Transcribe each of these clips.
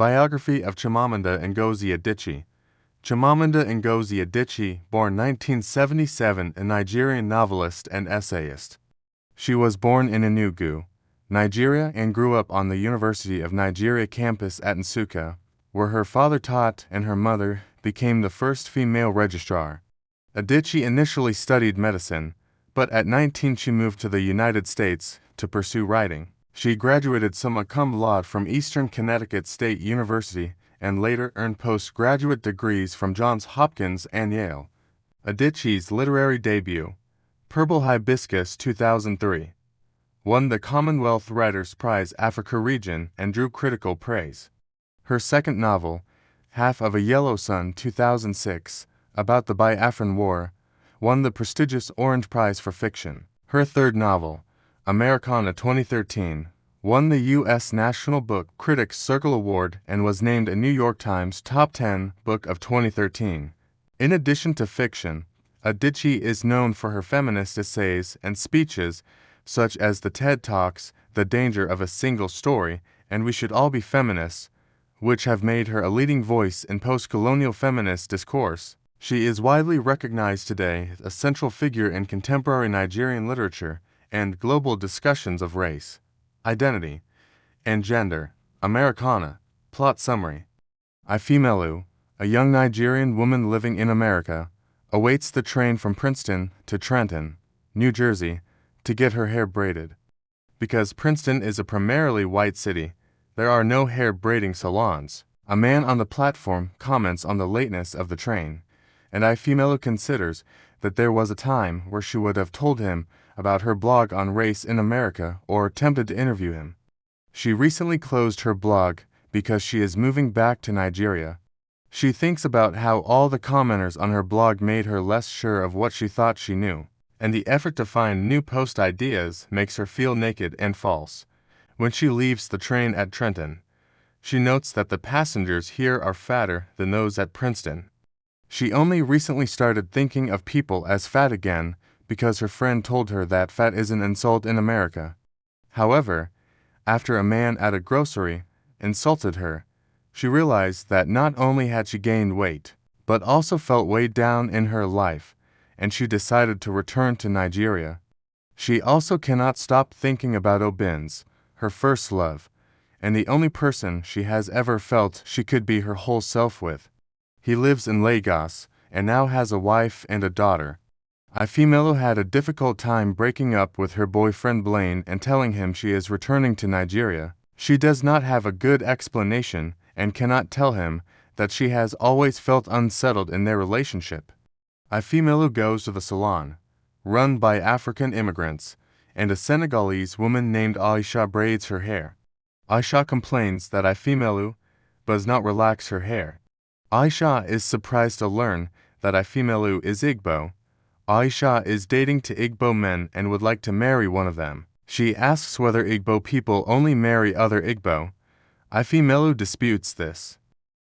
Biography of Chimamanda Ngozi Adichie. Chimamanda Ngozi Adichie, born 1977, a Nigerian novelist and essayist. She was born in Enugu, Nigeria, and grew up on the University of Nigeria campus at Nsukka, where her father taught and her mother became the first female registrar. Adichie initially studied medicine, but at 19 she moved to the United States to pursue writing. She graduated summa cum laude from Eastern Connecticut State University and later earned postgraduate degrees from Johns Hopkins and Yale. Adichie's literary debut, Purple Hibiscus 2003, won the Commonwealth Writers' Prize Africa region and drew critical praise. Her second novel, Half of a Yellow Sun 2006, about the Biafran War, won the prestigious Orange Prize for Fiction. Her third novel, Americanah 2013, won the U.S. National Book Critics Circle Award and was named a New York Times Top 10 Book of 2013. In addition to fiction, Adichie is known for her feminist essays and speeches such as the TED Talks, The Danger of a Single Story, and We Should All Be Feminists, which have made her a leading voice in post-colonial feminist discourse. She is widely recognized today as a central figure in contemporary Nigerian literature and global discussions of race, identity, and gender. Americanah. Plot summary. Ifemelu, a young Nigerian woman living in America, awaits the train from Princeton to Trenton, New Jersey, to get her hair braided. Because Princeton is a primarily white city, there are no hair braiding salons. A man on the platform comments on the lateness of the train, and Ifemelu considers that there was a time where she would have told him about her blog on race in America or attempted to interview him. She recently closed her blog because she is moving back to Nigeria. She thinks about how all the commenters on her blog made her less sure of what she thought she knew, and the effort to find new post ideas makes her feel naked and false. When she leaves the train at Trenton, she notes that the passengers here are fatter than those at Princeton. She only recently started thinking of people as fat again because her friend told her that fat is an insult in America. However, after a man at a grocery insulted her, she realized that not only had she gained weight, but also felt weighed down in her life, and she decided to return to Nigeria. She also cannot stop thinking about Obinze, her first love, and the only person she has ever felt she could be her whole self with. He lives in Lagos and now has a wife and a daughter. Ifemelu had a difficult time breaking up with her boyfriend Blaine and telling him she is returning to Nigeria. She does not have a good explanation and cannot tell him that she has always felt unsettled in their relationship. Ifemelu goes to the salon, run by African immigrants, and a Senegalese woman named Aisha braids her hair. Aisha complains that Ifemelu does not relax her hair. Aisha is surprised to learn that Ifemelu is Igbo. Aisha is dating to Igbo men and would like to marry one of them. She asks whether Igbo people only marry other Igbo. Ifemelu disputes this.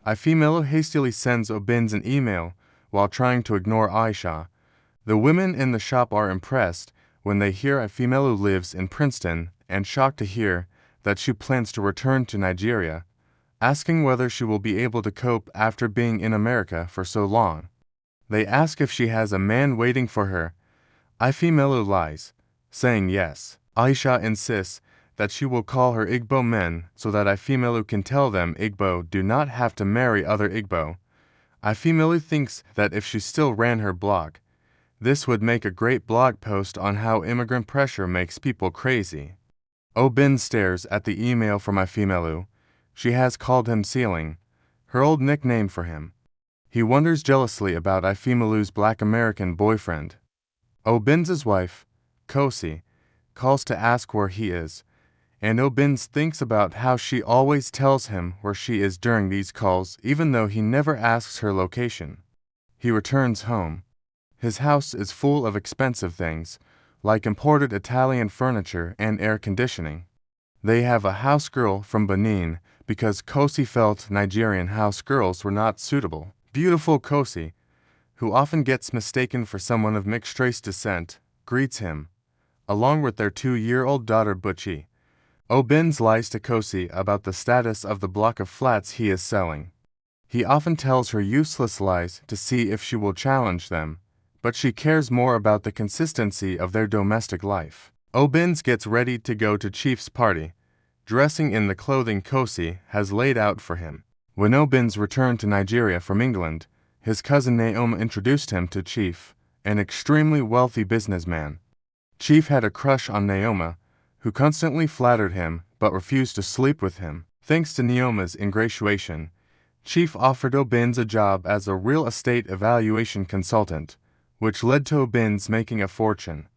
Ifemelu hastily sends Obinze an email while trying to ignore Aisha. The women in the shop are impressed when they hear Ifemelu lives in Princeton and shocked to hear that she plans to return to Nigeria, asking whether she will be able to cope after being in America for so long. They ask if she has a man waiting for her. Ifemelu lies, saying yes. Aisha insists that she will call her Igbo men so that Ifemelu can tell them Igbo do not have to marry other Igbo. Ifemelu thinks that if she still ran her blog, this would make a great blog post on how immigrant pressure makes people crazy. Obinze stares at the email from Ifemelu. She has called him Ceiling, her old nickname for him. He wonders jealously about Ifemelu's black American boyfriend. Obinze's wife, Kosi, calls to ask where he is, and Obinze thinks about how she always tells him where she is during these calls even though he never asks her location. He returns home. His house is full of expensive things, like imported Italian furniture and air conditioning. They have a house girl from Benin because Kosi felt Nigerian house girls were not suitable. Beautiful Kosi, who often gets mistaken for someone of mixed race descent, greets him, along with their 2-year-old daughter Buchi. Obinze lies to Kosi about the status of the block of flats he is selling. He often tells her useless lies to see if she will challenge them, but she cares more about the consistency of their domestic life. Obinze gets ready to go to Chief's party, dressing in the clothing Kosi has laid out for him. When Obinze returned to Nigeria from England, his cousin Naoma introduced him to Chief, an extremely wealthy businessman. Chief had a crush on Naoma, who constantly flattered him but refused to sleep with him. Thanks to Naoma's ingratiation, Chief offered Obinze a job as a real estate evaluation consultant, which led to Obinze making a fortune.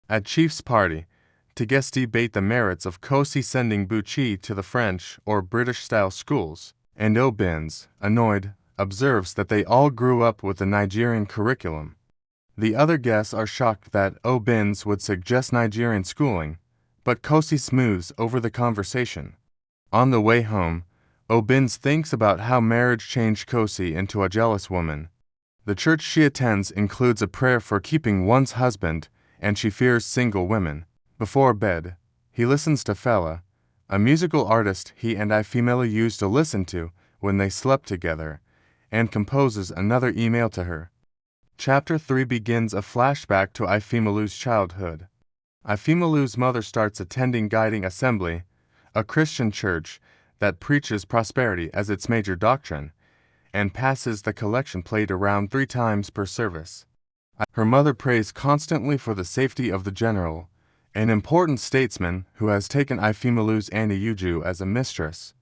At Chief's party, to guest debate the merits of Kosi sending Buchi to the French or British-style schools, and Obinze, annoyed, observes that they all grew up with the Nigerian curriculum. The other guests are shocked that Obinze would suggest Nigerian schooling, but Kosi smooths over the conversation. On the way home, Obinze thinks about how marriage changed Kosi into a jealous woman. The church she attends includes a prayer for keeping one's husband, and she fears single women. Before bed, he listens to Fela, a musical artist he and Ifemelu used to listen to when they slept together, and composes another email to her. Chapter 3 begins a flashback to Ifemelu's childhood. Ifemelu's mother starts attending Guiding Assembly, a Christian church that preaches prosperity as its major doctrine, and passes the collection plate around 3 times per service. Her mother prays constantly for the safety of the general, an important statesman who has taken Ifemelu's Auntie Uju as a mistress.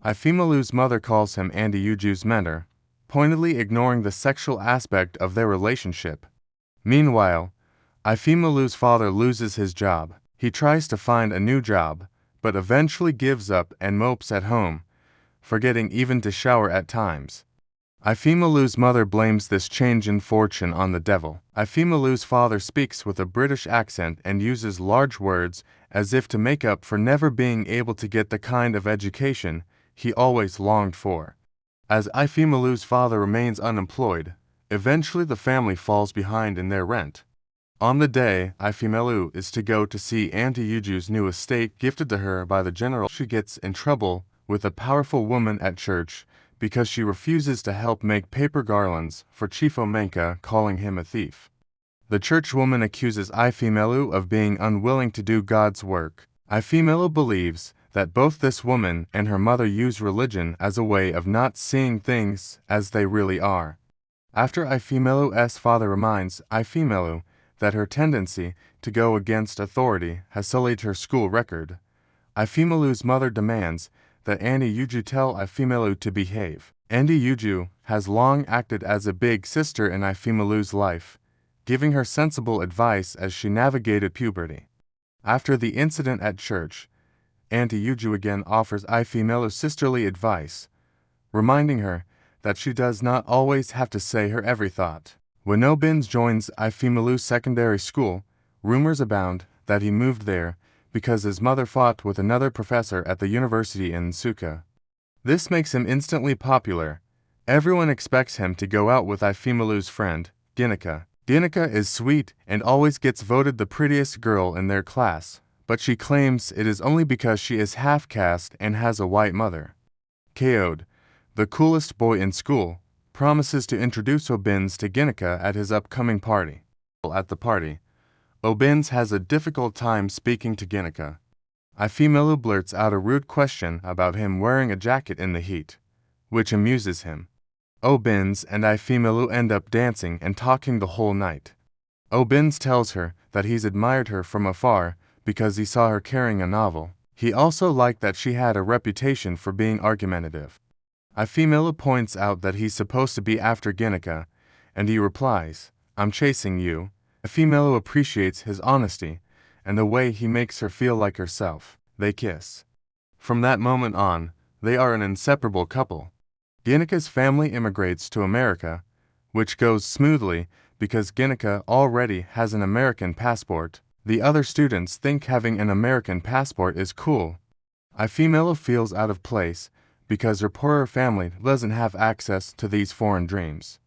Ifemelu's mother calls him Auntie Uju's mentor, pointedly ignoring the sexual aspect of their relationship. Meanwhile, Ifemelu's father loses his job. He tries to find a new job, but eventually gives up and mopes at home, forgetting even to shower at times. Ifemelu's mother blames this change in fortune on the devil. Ifemelu's father speaks with a British accent and uses large words as if to make up for never being able to get the kind of education he always longed for. As Ifemelu's father remains unemployed, eventually the family falls behind in their rent. On the day Ifemelu is to go to see Auntie Uju's new estate gifted to her by the general, she gets in trouble with a powerful woman at church because she refuses to help make paper garlands for Chief Omenka, calling him a thief. The churchwoman accuses Ifemelu of being unwilling to do God's work. Ifemelu believes that both this woman and her mother use religion as a way of not seeing things as they really are. After Ifemelu's father reminds Ifemelu that her tendency to go against authority has sullied her school record, Ifemelu's mother demands that Auntie Uju tell Ifemelu to behave. Auntie Uju has long acted as a big sister in Ifemelu's life, giving her sensible advice as she navigated puberty. After the incident at church, Auntie Uju again offers Ifemelu sisterly advice, reminding her that she does not always have to say her every thought. When Obinze joins Ifemelu's secondary school, rumors abound that he moved there because his mother fought with another professor at the university in Nsukka. This makes him instantly popular. Everyone expects him to go out with Ifemelu's friend, Ginika. Ginika is sweet and always gets voted the prettiest girl in their class, but she claims it is only because she is half-caste and has a white mother. Kaode, the coolest boy in school, promises to introduce Obinze to Ginika at his upcoming party. At the party, Obinze has a difficult time speaking to Ginika. Ifemelu blurts out a rude question about him wearing a jacket in the heat, which amuses him. Obinze and Ifemelu end up dancing and talking the whole night. Obinze tells her that he's admired her from afar because he saw her carrying a novel. He also liked that she had a reputation for being argumentative. Ifemelu points out that he's supposed to be after Ginika, and he replies, "I'm chasing you." Ifemelu appreciates his honesty and the way he makes her feel like herself. They kiss. From that moment on, they are an inseparable couple. Ginika's family immigrates to America, which goes smoothly because Ginika already has an American passport. The other students think having an American passport is cool. Ifemelu feels out of place because her poorer family doesn't have access to these foreign dreams.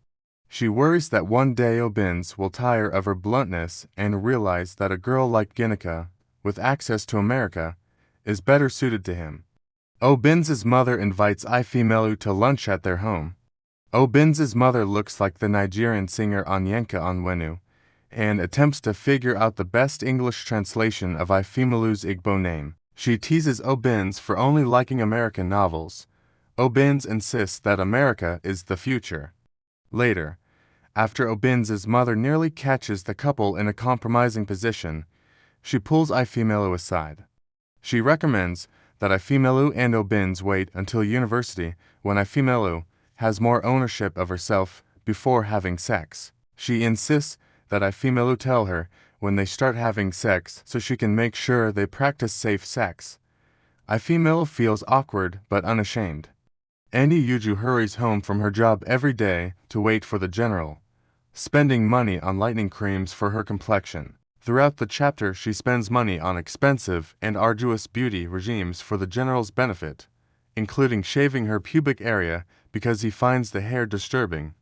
She worries that one day Obinze will tire of her bluntness and realize that a girl like Ginika, with access to America, is better suited to him. Obinze's mother invites Ifemelu to lunch at their home. Obinze's mother looks like the Nigerian singer Onyenka Onwenu and attempts to figure out the best English translation of Ifemelu's Igbo name. She teases Obinze for only liking American novels. Obinze insists that America is the future. Later, after Obinze's mother nearly catches the couple in a compromising position, she pulls Ifemelu aside. She recommends that Ifemelu and Obinze wait until university when Ifemelu has more ownership of herself before having sex. She insists that Ifemelu tell her when they start having sex so she can make sure they practice safe sex. Ifemelu feels awkward but unashamed. Andi Uju hurries home from her job every day to wait for the general, spending money on lightening creams for her complexion. Throughout the chapter, she spends money on expensive and arduous beauty regimes for the general's benefit, including shaving her pubic area because he finds the hair disturbing.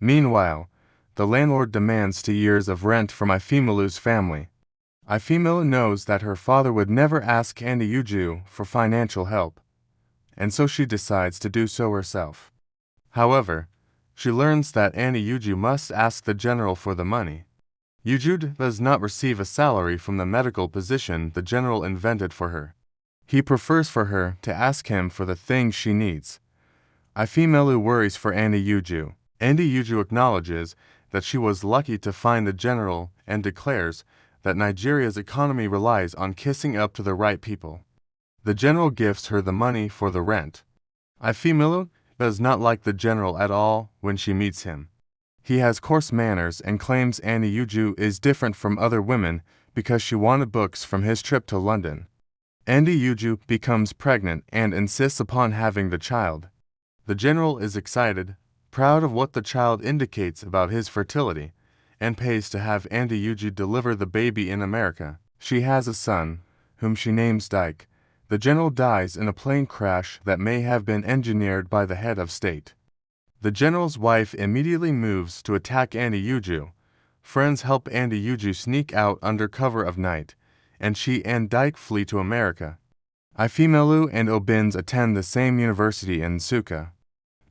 Meanwhile, the landlord demands 2 years of rent from Ifemelu's family. Ifemelu knows that her father would never ask Andi Uju for financial help, and so she decides to do so herself. However, she learns that Andi Uju must ask the general for the money. Uju does not receive a salary from the medical position the general invented for her. He prefers for her to ask him for the things she needs. Ifemelu worries for Andi Uju. Andi Uju acknowledges that she was lucky to find the general and declares that Nigeria's economy relies on kissing up to the right people. The general gives her the money for the rent. Ifemelu does not like the general at all when she meets him. He has coarse manners and claims Andi Uju is different from other women because she wanted books from his trip to London. Andi Uju becomes pregnant and insists upon having the child. The general is excited, proud of what the child indicates about his fertility, and pays to have Andi Uju deliver the baby in America. She has a son, whom she names Dyke. The general dies in a plane crash that may have been engineered by the head of state. The general's wife immediately moves to attack Andi Uju. Friends help Andi Uju sneak out under cover of night, and she and Dyke flee to America. Ifemelu and Obinze attend the same university in Nsukka.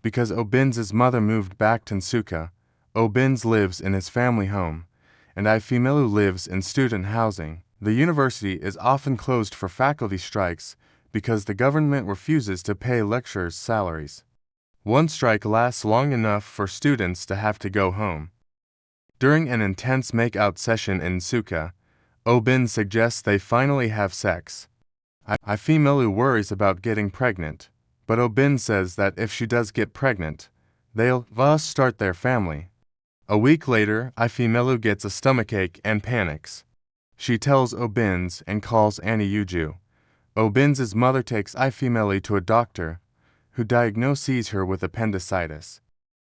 Because Obinze's mother moved back to Nsukka, Obinze lives in his family home, and Ifemelu lives in student housing. The university is often closed for faculty strikes because the government refuses to pay lecturers' salaries. One strike lasts long enough for students to have to go home. During an intense make-out session in Nsukka, Obinze suggests they finally have sex. Ifemelu worries about getting pregnant, but Obinze says that if she does get pregnant, they'll start their family. A week later, Ifemelu gets a stomachache and panics. She tells Obinze and calls Andi Uju. Obinze's mother takes Ifemelu to a doctor, who diagnoses her with appendicitis.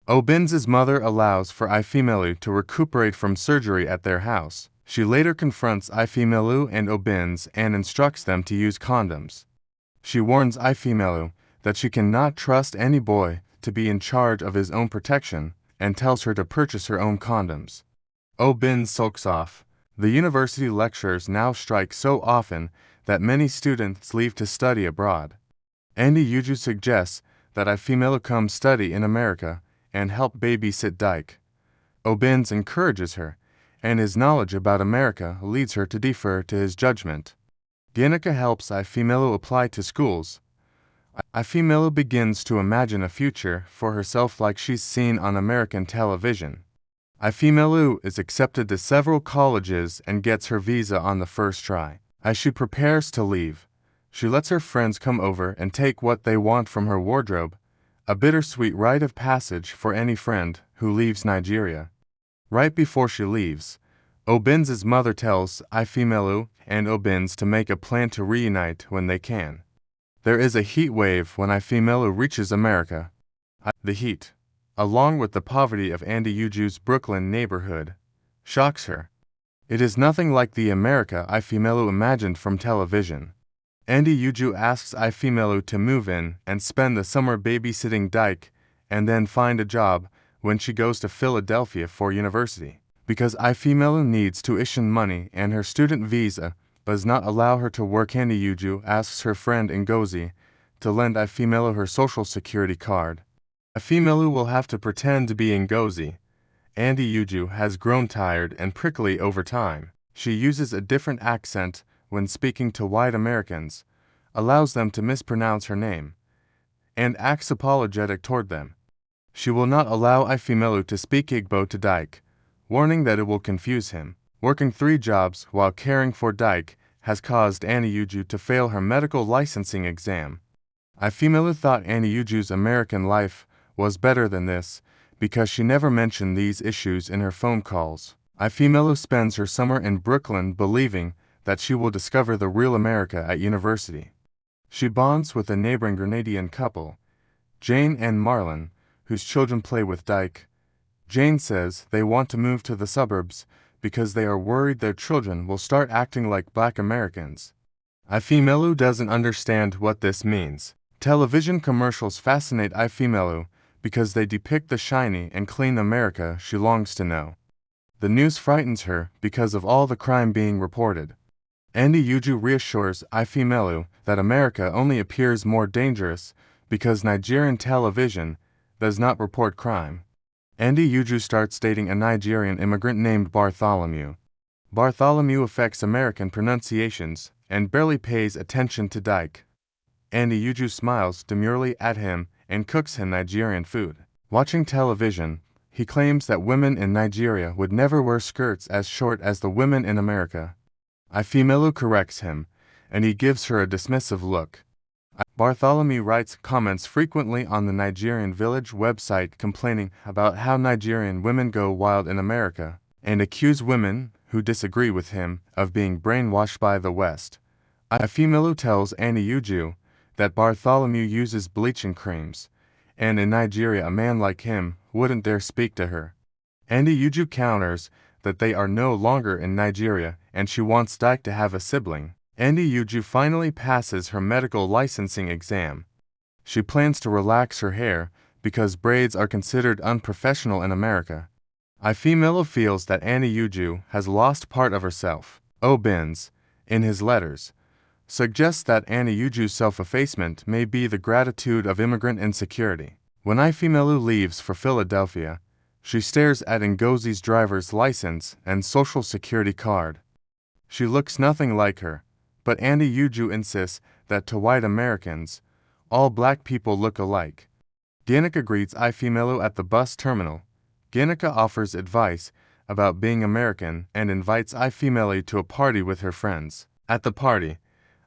Obinze's mother allows for Ifemelu to recuperate from surgery at their house. She later confronts Ifemelu and Obinze and instructs them to use condoms. She warns Ifemelu that she cannot trust any boy to be in charge of his own protection and tells her to purchase her own condoms. Obinze sulks off. The university lecturers now strike so often that many students leave to study abroad. Andi Uju suggests that Ifemelu come study in America and help babysit Dyke. Obinze encourages her, and his knowledge about America leads her to defer to his judgment. Ginika helps Ifemelu apply to schools. Ifemelu begins to imagine a future for herself like she's seen on American television. Ifemelu is accepted to several colleges and gets her visa on the first try. As she prepares to leave, she lets her friends come over and take what they want from her wardrobe, a bittersweet rite of passage for any friend who leaves Nigeria. Right before she leaves, Obinze's mother tells Ifemelu and Obinze to make a plan to reunite when they can. There is a heat wave when Ifemelu reaches America. The heat, along with the poverty of Andi Uju's Brooklyn neighborhood, shocks her. It is nothing like the America Ifemelu imagined from television. Andi Uju asks Ifemelu to move in and spend the summer babysitting Dyke and then find a job when she goes to Philadelphia for university. Because Ifemelu needs tuition money and her student visa, does not allow her to work. Andy asks her friend Ngozi to lend Ifemelu her social security card. Ifemelu will have to pretend to be Ngozi. Andy has grown tired and prickly over time. She uses a different accent when speaking to white Americans, allows them to mispronounce her name, and acts apologetic toward them. She will not allow Ifemelu to speak Igbo to Dyke, warning that it will confuse him. Working 3 jobs while caring for Dyke has caused Andy to fail her medical licensing exam. Ifemelu thought Andy American life was better than this because she never mentioned these issues in her phone calls. Ifemelu spends her summer in Brooklyn believing that she will discover the real America at university. She bonds with a neighboring Grenadian couple, Jane and Marlon, whose children play with Dyke. Jane says they want to move to the suburbs because they are worried their children will start acting like Black Americans. Ifemelu doesn't understand what this means. Television commercials fascinate Ifemelu because they depict the shiny and clean America she longs to know. The news frightens her because of all the crime being reported. Andy reassures Ifemelu that America only appears more dangerous because Nigerian television does not report crime. Andy starts dating a Nigerian immigrant named Bartholomew. Bartholomew affects American pronunciations and barely pays attention to Dyke. Andy smiles demurely at him and cooks him Nigerian food. Watching television, he claims that women in Nigeria would never wear skirts as short as the women in America. Ifemelu corrects him, and he gives her a dismissive look. Bartholomew writes comments frequently on the Nigerian Village website complaining about how Nigerian women go wild in America, and accuse women who disagree with him of being brainwashed by the West. Ifemelu tells Andy that Bartholomew uses bleaching creams, and in Nigeria a man like him wouldn't dare speak to her. Andy counters that they are no longer in Nigeria and she wants Dyke to have a sibling. Andy finally passes her medical licensing exam. She plans to relax her hair because braids are considered unprofessional in America. Ifemelu feels that Andy has lost part of herself. Obinze, in his letters, suggests that Andy self-effacement may be the gratitude of immigrant insecurity. When Ifemelu leaves for Philadelphia, she stares at Ngozi's driver's license and social security card. She looks nothing like her, but Andy insists that to white Americans, all Black people look alike. Ginika greets Ifemelu at the bus terminal. Ginika offers advice about being American and invites Ifemelu to a party with her friends. At the party,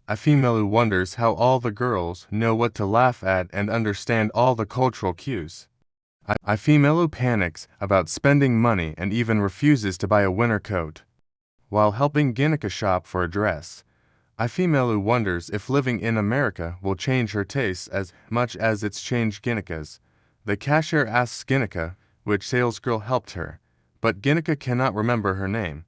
Ifemelu wonders how all the girls know what to laugh at and understand all the cultural cues. Ifemelu panics about spending money and even refuses to buy a winter coat. While helping Ginika shop for a dress, Ifemelu wonders if living in America will change her tastes as much as it's changed Ginika's. The cashier asks Ginika which salesgirl helped her, but Ginika cannot remember her name.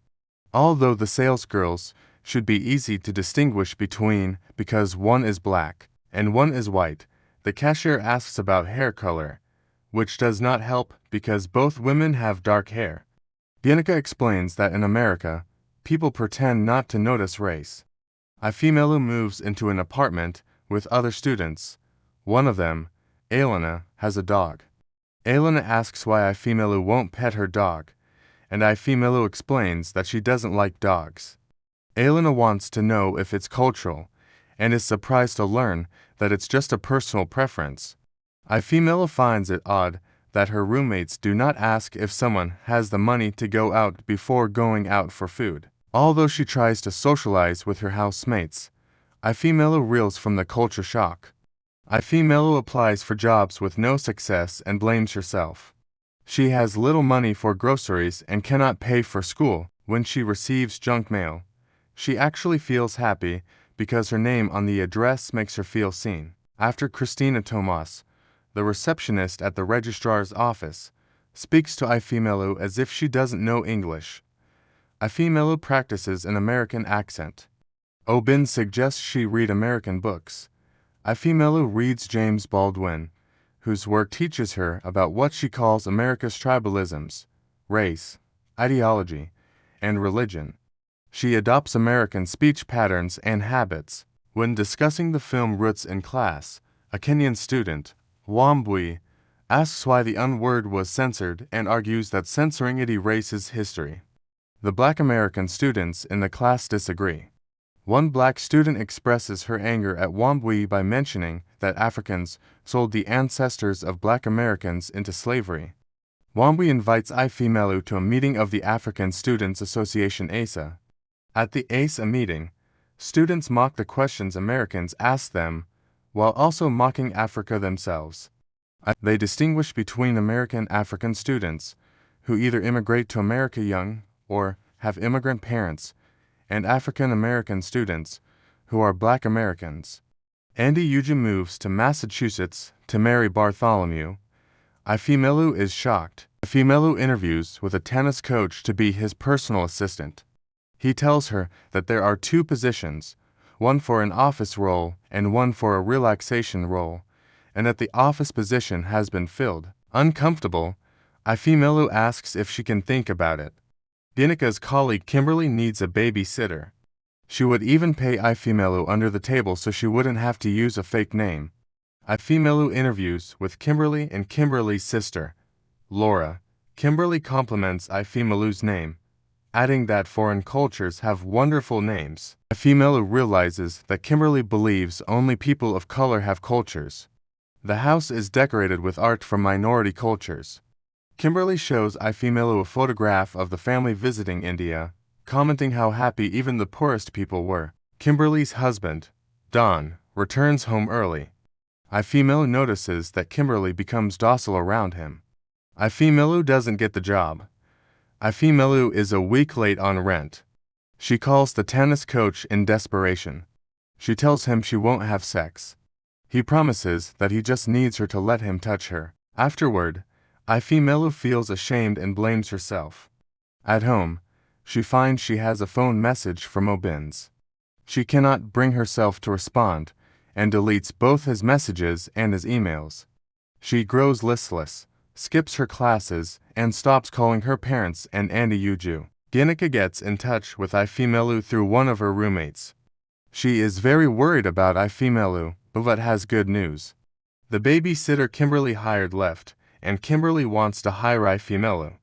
Although the salesgirls should be easy to distinguish between because one is Black and one is white, the cashier asks about hair color, which does not help because both women have dark hair. Ginika explains that in America, people pretend not to notice race. Ifemelu moves into an apartment with other students. One of them, Elena, has a dog. Elena asks why Ifemelu won't pet her dog, and Ifemelu explains that she doesn't like dogs. Elena wants to know if it's cultural, and is surprised to learn that it's just a personal preference. Ifemelu finds it odd that her roommates do not ask if someone has the money to go out before going out for food. Although she tries to socialize with her housemates, Ifemelu reels from the culture shock. Ifemelu applies for jobs with no success and blames herself. She has little money for groceries and cannot pay for school. When she receives junk mail, she actually feels happy because her name on the address makes her feel seen. After Christina Tomas, the receptionist at the registrar's office, speaks to Ifemelu as if she doesn't know English, Ifemelu practices an American accent. Obinze suggests she read American books. Ifemelu reads James Baldwin, whose work teaches her about what she calls America's tribalisms, race, ideology, and religion. She adopts American speech patterns and habits. When discussing the film Roots in class, a Kenyan student, Wambui, asks why the N-word was censored and argues that censoring it erases history. The Black American students in the class disagree. One black student expresses her anger at Wambui by mentioning that Africans sold the ancestors of Black Americans into slavery. Wambui invites Ifemelu to a meeting of the African Students Association ASA. At the ASA meeting, students mock the questions Americans ask them, while also mocking Africa themselves. They distinguish between American African students, who either immigrate to America young or have immigrant parents, and African American students, who are Black Americans. Andy Uju moves to Massachusetts to marry Bartholomew. Ifemelu is shocked. Ifemelu interviews with a tennis coach to be his personal assistant. He tells her that there are two positions, one for an office role and one for a relaxation role, and that the office position has been filled. Uncomfortable, Ifemelu asks if she can think about it. Ginika's colleague Kimberly needs a babysitter. She would even pay Ifemelu under the table so she wouldn't have to use a fake name. Ifemelu interviews with Kimberly and Kimberly's sister, Laura. Kimberly compliments Ifemelu's name, adding that foreign cultures have wonderful names. Ifemelu realizes that Kimberly believes only people of color have cultures. The house is decorated with art from minority cultures. Kimberly shows Ifemelu a photograph of the family visiting India, commenting how happy even the poorest people were. Kimberly's husband, Don, returns home early. Ifemelu notices that Kimberly becomes docile around him. Ifemelu doesn't get the job. Ifemelu is a week late on rent. She calls the tennis coach in desperation. She tells him she won't have sex. He promises that he just needs her to let him touch her. Afterward, Ifemelu feels ashamed and blames herself. At home, she finds she has a phone message from Obinze. She cannot bring herself to respond, and deletes both his messages and his emails. She grows listless, skips her classes, and stops calling her parents and Andy Uju. Ginika gets in touch with Ifemelu through one of her roommates. She is very worried about Ifemelu, but has good news. The babysitter Kimberly hired left, and Kimberly wants to hire Ifemelu.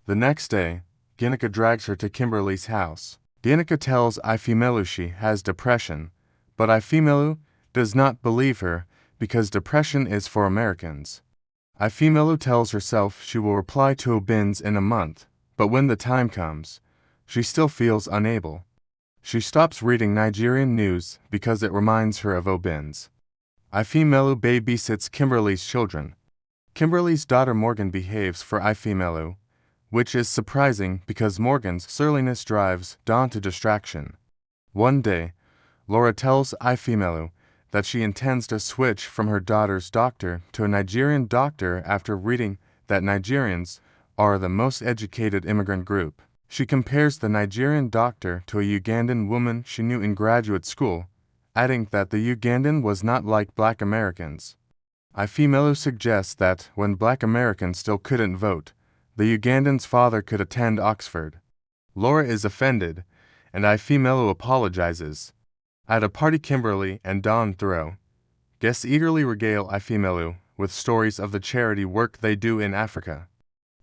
The next day, Ginika drags her to Kimberly's house. Ginika tells Ifemelu she has depression, but Ifemelu does not believe her because depression is for Americans. Ifemelu tells herself she will reply to Obinze in a month, but when the time comes, she still feels unable. She stops reading Nigerian news because it reminds her of Obinze. Ifemelu babysits Kimberly's children. Kimberly's daughter Morgan behaves for Ifemelu, which is surprising because Morgan's surliness drives Don to distraction. One day, Laura tells Ifemelu that she intends to switch from her daughter's doctor to a Nigerian doctor after reading that Nigerians are the most educated immigrant group. She compares the Nigerian doctor to a Ugandan woman she knew in graduate school, adding that the Ugandan was not like Black Americans. Ifemelu suggests that when Black Americans still couldn't vote, the Ugandan's father could attend Oxford. Laura is offended, and Ifemelu apologizes. At a party Kimberly and Don throw, guests eagerly regale Ifemelu with stories of the charity work they do in Africa.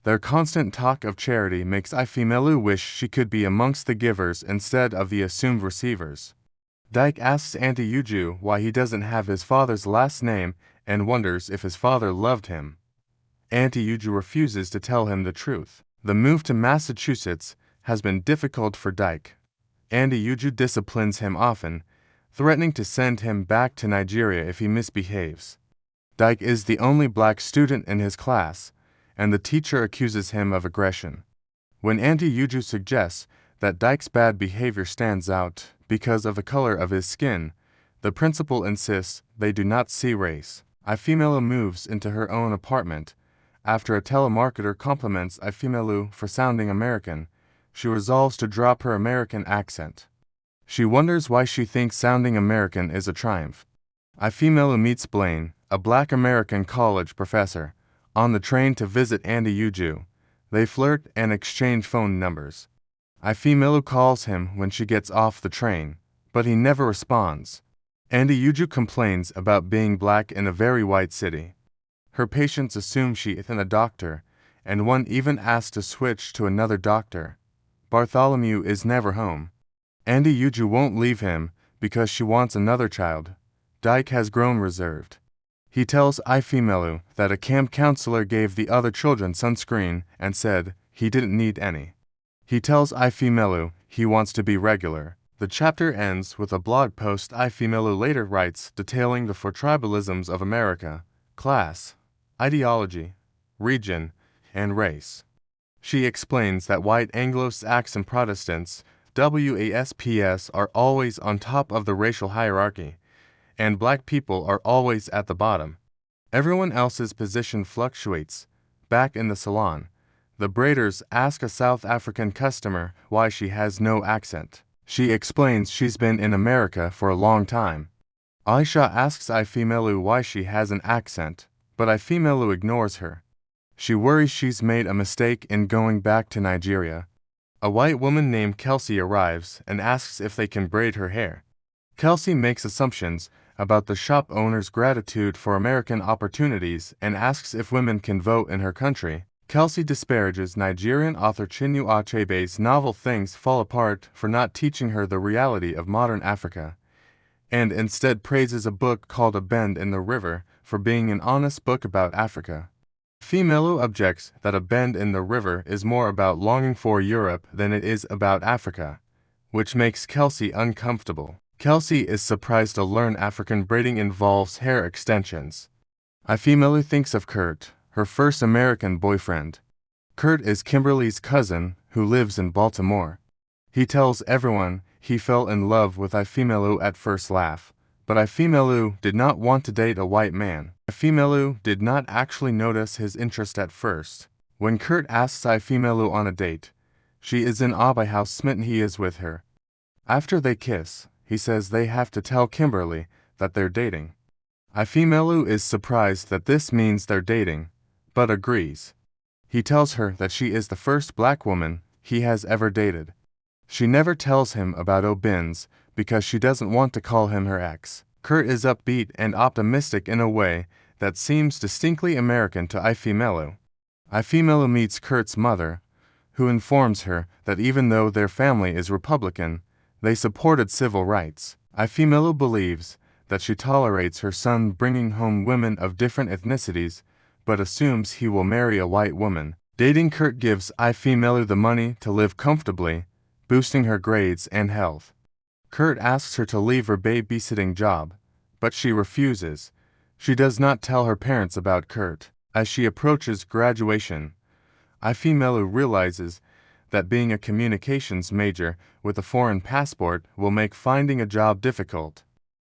Their constant talk of charity makes Ifemelu wish she could be amongst the givers instead of the assumed receivers. Dyke asks Auntie Uju why he doesn't have his father's last name and wonders if his father loved him. Auntie Uju refuses to tell him the truth. The move to Massachusetts has been difficult for Dyke. Auntie Uju disciplines him often, threatening to send him back to Nigeria if he misbehaves. Dyke is the only Black student in his class, and the teacher accuses him of aggression. When Auntie Uju suggests that Dyke's bad behavior stands out because of the color of his skin, the principal insists they do not see race. Ifemelu moves into her own apartment. After a telemarketer compliments Ifemelu for sounding American, she resolves to drop her American accent. She wonders why she thinks sounding American is a triumph. Ifemelu meets Blaine, a Black American college professor, on the train to visit Auntie Uju. They flirt and exchange phone numbers. Ifemelu calls him when she gets off the train, but he never responds. Adichie complains about being black in a very white city. Her patients assume she isn't a doctor, and one even asks to switch to another doctor. Bartholomew is never home. Adichie won't leave him because she wants another child. Dyke has grown reserved. He tells Ifemelu that a camp counselor gave the other children sunscreen and said he didn't need any. He tells Ifemelu he wants to be regular. The chapter ends with a blog post Ifemelu later writes detailing the four tribalisms of America: class, ideology, region, and race. She explains that white Anglo-Saxon Protestants, WASPs, are always on top of the racial hierarchy, and black people are always at the bottom. Everyone else's position fluctuates. Back in the salon, the braiders ask a South African customer why she has no accent. She explains she's been in America for a long time. Aisha asks Ifemelu why she has an accent, but Ifemelu ignores her. She worries she's made a mistake in going back to Nigeria. A white woman named Kelsey arrives and asks if they can braid her hair. Kelsey makes assumptions about the shop owner's gratitude for American opportunities and asks if women can vote in her country. Kelsey disparages Nigerian author Chinua Achebe's novel Things Fall Apart for not teaching her the reality of modern Africa, and instead praises a book called A Bend in the River for being an honest book about Africa. Ifemelu objects that A Bend in the River is more about longing for Europe than it is about Africa, which makes Kelsey uncomfortable. Kelsey is surprised to learn African braiding involves hair extensions. Ifemelu thinks of Kurt, her first American boyfriend. Kurt is Kimberly's cousin who lives in Baltimore. He tells everyone he fell in love with Ifemelu at first laugh, but Ifemelu did not want to date a white man. Ifemelu did not actually notice his interest at first. When Kurt asks Ifemelu on a date, she is in awe by how smitten he is with her. After they kiss, he says they have to tell Kimberly that they're dating. Ifemelu is surprised that this means they're dating, but agrees. He tells her that she is the first black woman he has ever dated. She never tells him about Obinze because she doesn't want to call him her ex. Kurt is upbeat and optimistic in a way that seems distinctly American to Ifemelu. Ifemelu meets Kurt's mother, who informs her that even though their family is Republican, they supported civil rights. Ifemelu believes that she tolerates her son bringing home women of different ethnicities, but assumes he will marry a white woman. Dating Kurt gives Ifemelu the money to live comfortably, boosting her grades and health. Kurt asks her to leave her babysitting job, but she refuses. She does not tell her parents about Kurt. As she approaches graduation, Ifemelu realizes that being a communications major with a foreign passport will make finding a job difficult.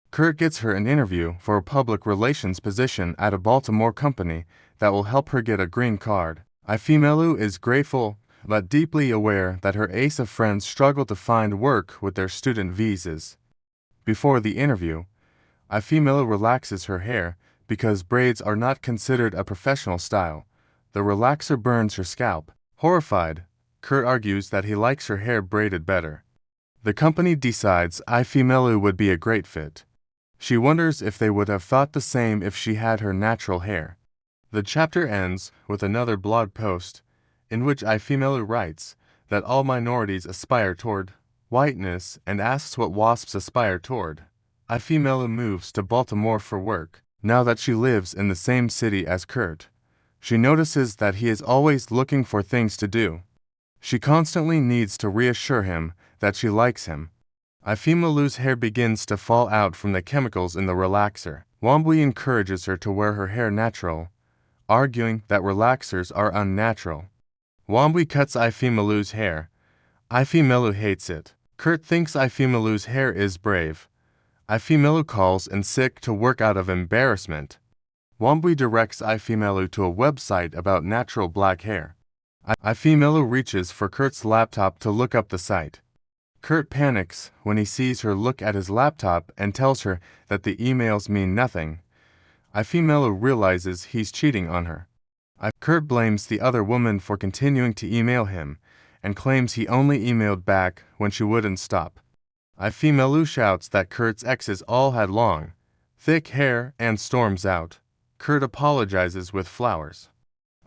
Kurt gets her an interview for a public relations position at a Baltimore company that will help her get a green card. Ifemelu is grateful but deeply aware that her ace of friends struggle to find work with their student visas. Before the interview, Ifemelu relaxes her hair because braids are not considered a professional style. The relaxer burns her scalp. Horrified, Kurt argues that he likes her hair braided better. The company decides Ifemelu would be a great fit. She wonders if they would have thought the same if she had her natural hair. The chapter ends with another blog post in which Ifemelu writes that all minorities aspire toward whiteness and asks what WASPs aspire toward. Ifemelu moves to Baltimore for work. Now that she lives in the same city as Kurt, she notices that he is always looking for things to do. She constantly needs to reassure him that she likes him. Ifemelu's hair begins to fall out from the chemicals in the relaxer. Wambui encourages her to wear her hair natural, arguing that relaxers are unnatural. Wambui cuts Ifemelu's hair. Ifemelu hates it. Kurt thinks Ifemelu's hair is brave. Ifemelu calls in sick to work out of embarrassment. Wambui directs Ifemelu to a website about natural black hair. Ifemelu reaches for Kurt's laptop to look up the site. Kurt panics when he sees her look at his laptop and tells her that the emails mean nothing. Ifemelu realizes he's cheating on her. Kurt blames the other woman for continuing to email him and claims he only emailed back when she wouldn't stop. Ifemelu shouts that Kurt's exes all had long, thick hair and storms out. Kurt apologizes with flowers.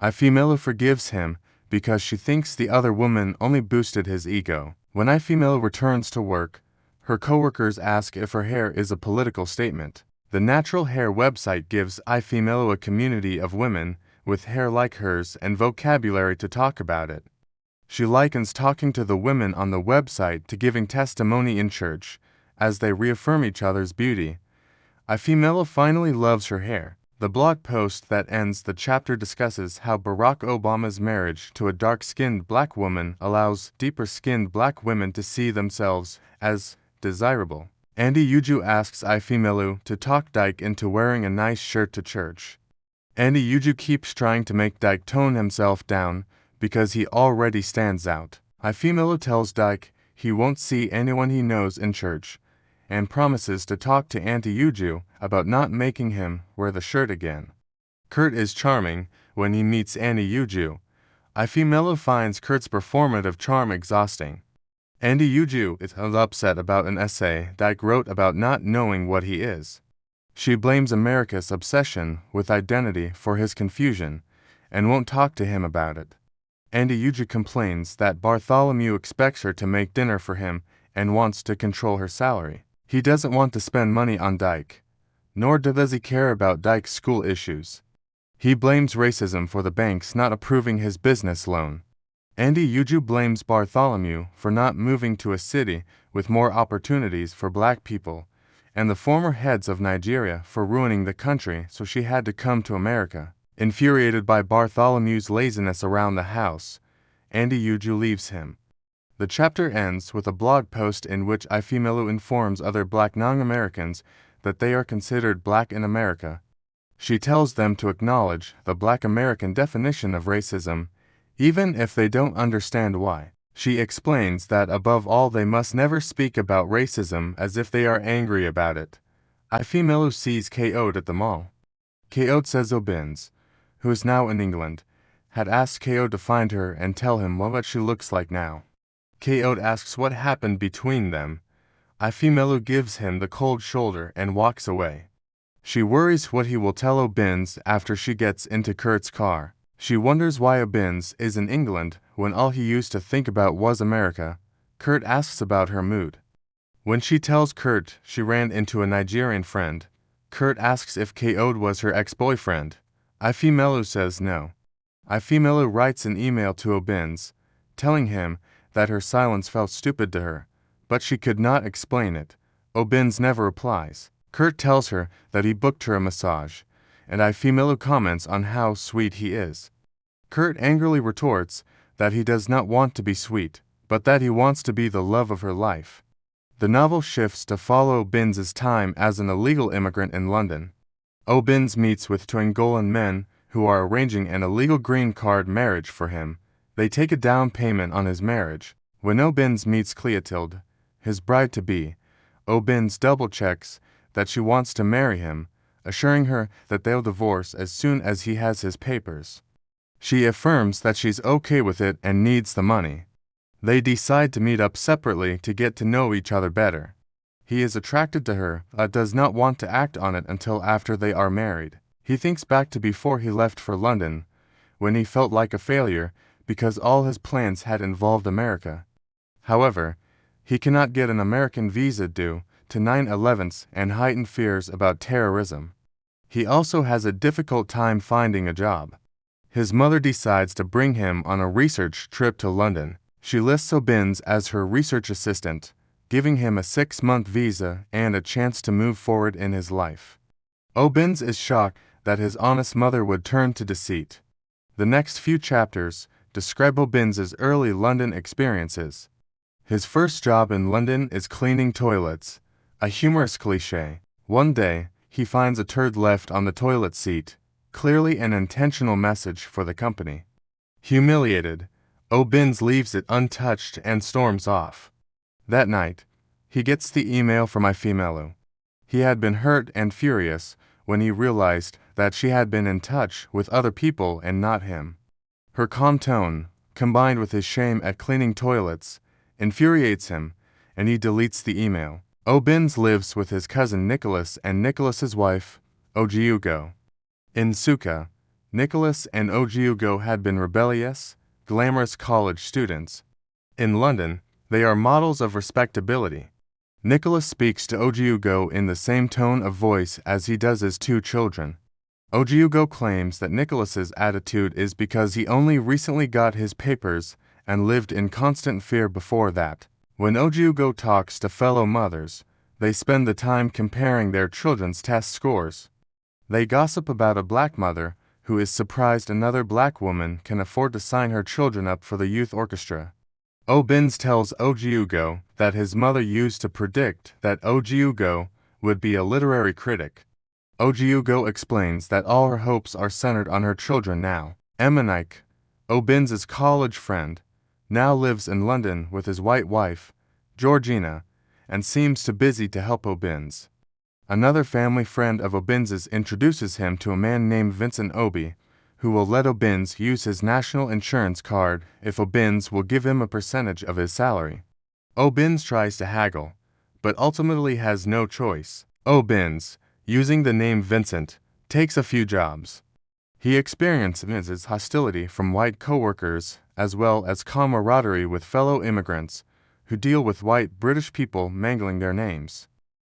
Ifemelu forgives him because she thinks the other woman only boosted his ego. When Ifemelu returns to work, her coworkers ask if her hair is a political statement. The Natural Hair website gives Ifemelu a community of women with hair like hers and vocabulary to talk about it. She likens talking to the women on the website to giving testimony in church, as they reaffirm each other's beauty. Ifemelu finally loves her hair. The blog post that ends the chapter discusses how Barack Obama's marriage to a dark-skinned black woman allows deeper-skinned black women to see themselves as desirable. Andy Uju asks Ifemelu to talk Dyke into wearing a nice shirt to church. Andy Uju keeps trying to make Dyke tone himself down because he already stands out. Ifemelu tells Dyke he won't see anyone he knows in church, and promises to talk to Auntie Uju about not making him wear the shirt again. Kurt is charming when he meets Auntie Uju. Ifemelu finds Kurt's performative charm exhausting. Auntie Uju is upset about an essay Dyke wrote about not knowing what he is. She blames America's obsession with identity for his confusion and won't talk to him about it. Auntie Uju complains that Bartholomew expects her to make dinner for him and wants to control her salary. He doesn't want to spend money on Dyke, nor does he care about Dyke's school issues. He blames racism for the banks not approving his business loan. Auntie Uju blames Bartholomew for not moving to a city with more opportunities for black people, and the former heads of Nigeria for ruining the country, so she had to come to America. Infuriated by Bartholomew's laziness around the house, Auntie Uju leaves him. The chapter ends with a blog post in which Ifemelu informs other black non-Americans that they are considered black in America. She tells them to acknowledge the black American definition of racism, even if they don't understand why. She explains that above all they must never speak about racism as if they are angry about it. Ifemelu sees K.O.'d at the mall. K.O.'d says Obinze, who is now in England, had asked K.O.'d to find her and tell him what she looks like now. K.O.'d asks what happened between them. Ifemelu gives him the cold shoulder and walks away. She worries what he will tell Obinze after she gets into Kurt's car. She wonders why Obinze is in England when all he used to think about was America. Kurt asks about her mood. When she tells Kurt she ran into a Nigerian friend, Kurt asks if K.O.'d was her ex-boyfriend. Ifemelu says no. Ifemelu writes an email to Obinze, telling him that her silence felt stupid to her, but she could not explain it. Obinze never replies. Kurt tells her that he booked her a massage, and Ifemelu comments on how sweet he is. Kurt angrily retorts that he does not want to be sweet, but that he wants to be the love of her life. The novel shifts to follow Obinze's time as an illegal immigrant in London. Obinze meets with two Angolan men who are arranging an illegal green card marriage for him. They take a down payment on his marriage. When Obinze meets Cleotilde, his bride-to-be, Obinze double-checks that she wants to marry him, assuring her that they'll divorce as soon as he has his papers. She affirms that she's okay with it and needs the money. They decide to meet up separately to get to know each other better. He is attracted to her, but does not want to act on it until after they are married. He thinks back to before he left for London, when he felt like a failure because all his plans had involved America. However, he cannot get an American visa due to 9/11s and heightened fears about terrorism. He also has a difficult time finding a job. His mother decides to bring him on a research trip to London. She lists Obinze as her research assistant, giving him a 6-month visa and a chance to move forward in his life. Obinze is shocked that his honest mother would turn to deceit. The next few chapters describe Obinze's early London experiences. His first job in London is cleaning toilets, a humorous cliché. One day, he finds a turd left on the toilet seat, clearly an intentional message for the company. Humiliated, Obinze leaves it untouched and storms off. That night, he gets the email from Ifemelu. He had been hurt and furious when he realized that she had been in touch with other people and not him. Her calm tone, combined with his shame at cleaning toilets, infuriates him, and he deletes the email. Obinze lives with his cousin Nicholas and Nicholas's wife, Ojiugo. In Nsukka, Nicholas and Ojiugo had been rebellious, glamorous college students. In London, they are models of respectability. Nicholas speaks to Ojiugo in the same tone of voice as he does his two children. Ojiugo claims that Nicholas's attitude is because he only recently got his papers and lived in constant fear before that. When Ojiugo talks to fellow mothers, they spend the time comparing their children's test scores. They gossip about a black mother who is surprised another black woman can afford to sign her children up for the youth orchestra. Obinze tells Ojiugo that his mother used to predict that Ojiugo would be a literary critic. Ojiugo explains that all her hopes are centered on her children now. Immigrant, Obinze's college friend, now lives in London with his white wife, Georgina, and seems too busy to help Obinze. Another family friend of Obinze's introduces him to a man named Vincent Obi, who will let Obinze use his national insurance card if Obinze will give him a percentage of his salary. Obinze tries to haggle, but ultimately has no choice. Obinze, using the name Vincent, takes a few jobs. He experiences hostility from white coworkers as well as camaraderie with fellow immigrants who deal with white British people mangling their names.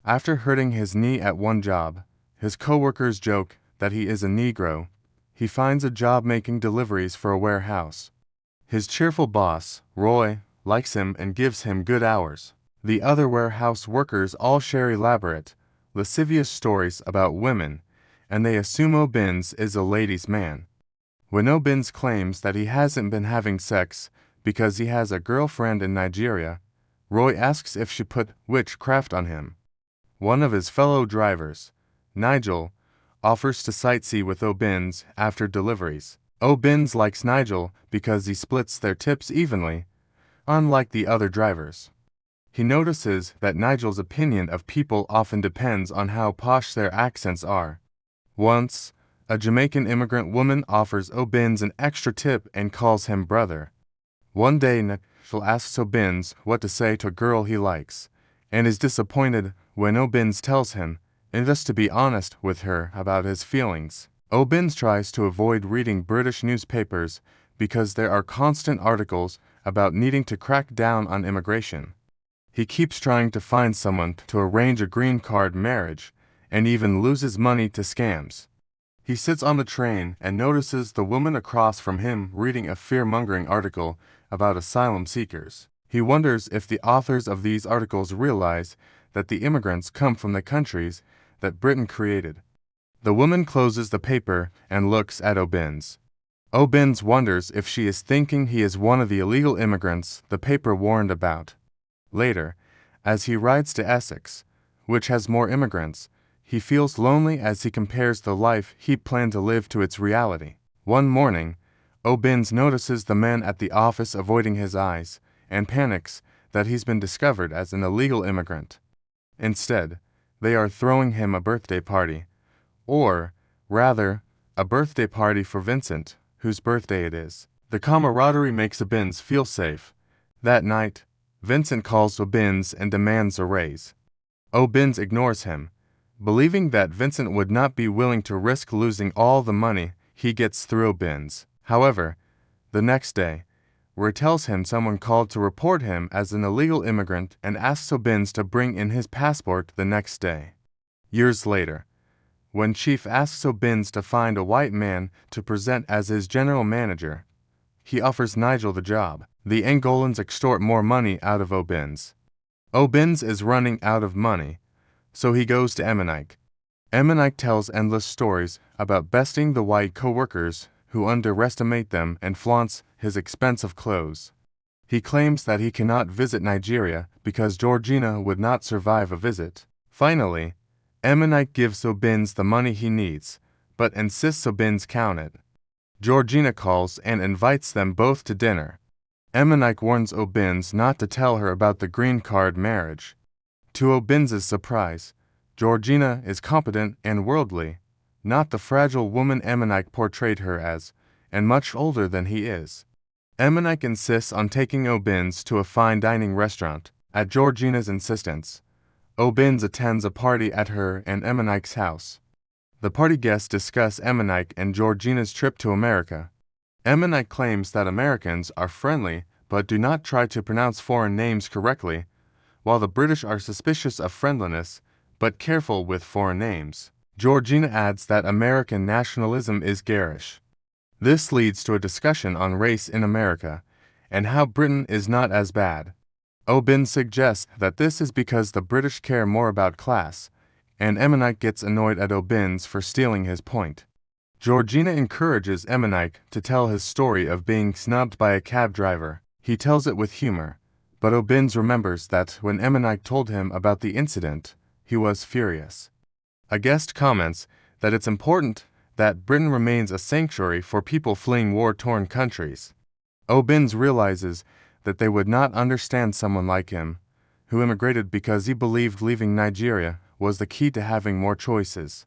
After hurting his knee at one job, his coworkers joke that he is a Negro. He finds a job making deliveries for a warehouse. His cheerful boss, Roy, likes him and gives him good hours. The other warehouse workers all share elaborate, lascivious stories about women, and they assume Obinze is a ladies' man. When Obinze claims that he hasn't been having sex because he has a girlfriend in Nigeria, Roy asks if she put witchcraft on him. One of his fellow drivers, Nigel, offers to sightsee with Obinze after deliveries. Obinze likes Nigel because he splits their tips evenly, unlike the other drivers. He notices that Nigel's opinion of people often depends on how posh their accents are. Once, a Jamaican immigrant woman offers Obinze an extra tip and calls him brother. One day, Nigel asks Obinze what to say to a girl he likes, and is disappointed when Obinze tells him just to be honest with her about his feelings. Obinze tries to avoid reading British newspapers because there are constant articles about needing to crack down on immigration. He keeps trying to find someone to arrange a green card marriage and even loses money to scams. He sits on the train and notices the woman across from him reading a fear-mongering article about asylum seekers. He wonders if the authors of these articles realize that the immigrants come from the countries that Britain created. The woman closes the paper and looks at Obinze. Obinze wonders if she is thinking he is one of the illegal immigrants the paper warned about. Later, as he rides to Essex, which has more immigrants, he feels lonely as he compares the life he planned to live to its reality. One morning, Obinze notices the men at the office avoiding his eyes and panics that he's been discovered as an illegal immigrant. Instead, they are throwing him a birthday party, or, rather, a birthday party for Vincent, whose birthday it is. The camaraderie makes Obinze feel safe. That night, Vincent calls Obinze and demands a raise. Obinze ignores him, believing that Vincent would not be willing to risk losing all the money he gets through Obinze. However, the next day, Roy tells him someone called to report him as an illegal immigrant and asks Obinze to bring in his passport the next day. Years later, when Chief asks Obinze to find a white man to present as his general manager, he offers Nigel the job. The Angolans extort more money out of Obinze. Obinze is running out of money, so he goes to Immigrant. Immigrant tells endless stories about besting the white co-workers who underestimate them and flaunts his expensive clothes. He claims that he cannot visit Nigeria because Georgina would not survive a visit. Finally, Immigrant gives Obinze the money he needs, but insists Obinze count it. Georgina calls and invites them both to dinner. Immigrant warns Obinze not to tell her about the green card marriage. To Obinze's surprise, Georgina is competent and worldly, not the fragile woman Immigrant portrayed her as, and much older than he is. Emmenik insists on taking Obinze to a fine dining restaurant. At Georgina's insistence, Obinze attends a party at her and Emmenik's house. The party guests discuss Emmenik and Georgina's trip to America. Emmenik claims that Americans are friendly but do not try to pronounce foreign names correctly, while the British are suspicious of friendliness but careful with foreign names. Georgina adds that American nationalism is garish. This leads to a discussion on race in America and how Britain is not as bad. Obinze suggests that this is because the British care more about class, and Emmenik gets annoyed at Obinze for stealing his point. Georgina encourages Emmenik to tell his story of being snubbed by a cab driver. He tells it with humor, but Obinze remembers that when Emmenik told him about the incident, he was furious. A guest comments that it's important that Britain remains a sanctuary for people fleeing war-torn countries. Obinze realizes that they would not understand someone like him, who immigrated because he believed leaving Nigeria was the key to having more choices.